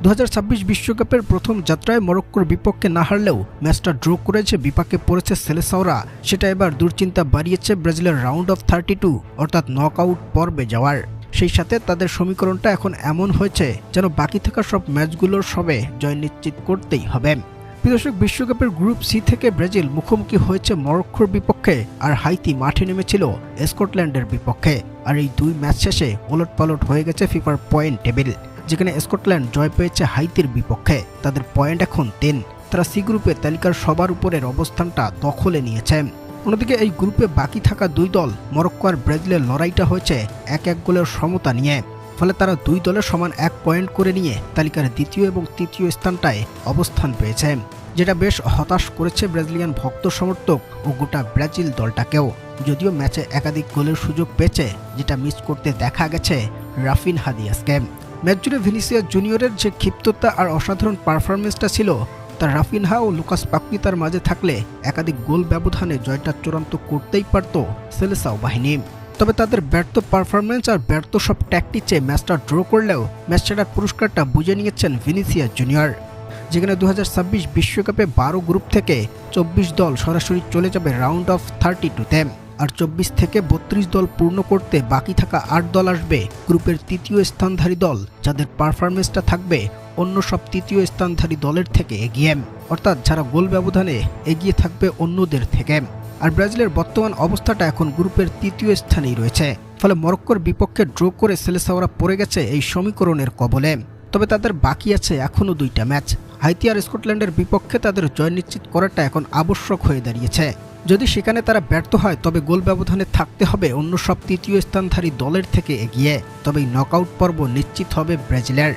2026 বিশ্বকাপের প্রথম যাত্রায় মরক্কোর বিপক্ষে না হারলেও ম্যাচটা ড্র করেছে বিপাকে পড়েছে সেলেসাওরা। সেটা এবার দুশ্চিন্তা বাড়িয়েছে ব্রাজিলের রাউন্ড অফ 32 অর্থাৎ নকআউট পর্বে যাওয়ার। সেই সাথে তাদের সমীকরণটা এখন এমন হয়েছে যেন বাকি থাকা সব ম্যাচগুলোর সবে জয় নিশ্চিত করতেই হবে। দর্শক, বিশ্বকাপের গ্রুপ সি থেকে ব্রাজিল মুখোমুখি হয়েছে মরক্কোর বিপক্ষে, আর হাইতি মাঠে নেমেছিল স্কটল্যান্ডের বিপক্ষে। আর এই দুই ম্যাচ শেষে ওলটপালট হয়ে গেছে ফিফার পয়েন্ট টেবিল, যেখানে স্কটল্যান্ড জয় পেয়েছে হাইতির বিপক্ষে। তাদের পয়েন্ট এখন 10। তারা সি গ্রুপে তালিকার সবার উপরের অবস্থানটা দখলে নিয়েছে। অন্যদিকে এই গ্রুপে বাকি থাকা দুই দল মরক্কো আর ব্রাজিলের লড়াইটা হয়েছে এক গোলের সমতা নিয়ে। ফলে তারা দুই দলের সমান 1 পয়েন্ট করে নিয়ে তালিকার দ্বিতীয় এবং তৃতীয় স্থানটায় অবস্থান পেয়েছে, যেটা বেশ হতাশ করেছে ব্রাজিলিয়ান ভক্ত সমর্থক ও গোটা ব্রাজিল দলটাকেও। যদিও ম্যাচে একাধিক গোলের সুযোগ পেয়েছে, যেটা মিস করতে দেখা গেছে রাফিনহা দিয়াসকে। ম্যাচ জুড়ে ভিনিসিয়াস জুনিয়রের যে ক্ষিপ্ততা আর অসাধারণ পারফরমেন্সটা ছিল, তা রাফিনহা ও লুকাস পাকুয়েতার মাঝে থাকলে একাধিক গোল ব্যবধানে জয়টা চূড়ান্ত করতেই পারত সেলেসাও বাহিনী। তবে তাদের ব্যর্থ পারফরমেন্স আর ব্যর্থ সব ট্যাকটিকে ম্যাচটা ড্র করলেও ম্যাচ সেরার পুরস্কারটা বুঝে নিয়েছেন ভিনিসিয়াস জুনিয়র, যেখানে 2026 বিশ্বকাপে 12 গ্রুপ থেকে 24 দল সরাসরি চলে যাবে রাউন্ড অফ 32-তে। আর 24 থেকে 32 দল পূর্ণ করতে বাকি থাকা 8 দল আসবে গ্রুপের তৃতীয় স্থানধারী দল, যাদের পারফরমেন্সটা থাকবে অন্য সব তৃতীয় স্থানধারী দলের থেকে এগিয়ে, অর্থাৎ যারা গোল ব্যবধানে এগিয়ে থাকবে অন্যদের থেকে। আর ব্রাজিলের বর্তমান অবস্থাটা এখন গ্রুপের তৃতীয় স্থানেই রয়েছে। ফলে মরক্কোর বিপক্ষে ড্র করে সেলেসাওরা পড়ে গেছে এই সমীকরণের কবলে। তবে তাদের বাকি আছে এখনও 2টা ম্যাচ। হাইতি আর স্কটল্যান্ডের বিপক্ষে তাদের জয় নিশ্চিত করাটা এখন আবশ্যক হয়ে দাঁড়িয়েছে। যদি সেখানে তারা ব্যর্থ হয়, তবে গোল ব্যবধানে থাকতে হবে অন্য সব তৃতীয় স্থানধারী দলের থেকে এগিয়ে। তবেই নকআউট পর্ব নিশ্চিত হবে ব্রাজিলের।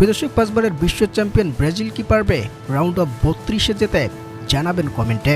দর্শক, 5বারের বিশ্ব চ্যাম্পিয়ন ব্রাজিল কি পারবে রাউন্ড অফ 32-এ যেতে? জানাবেন কমেন্টে।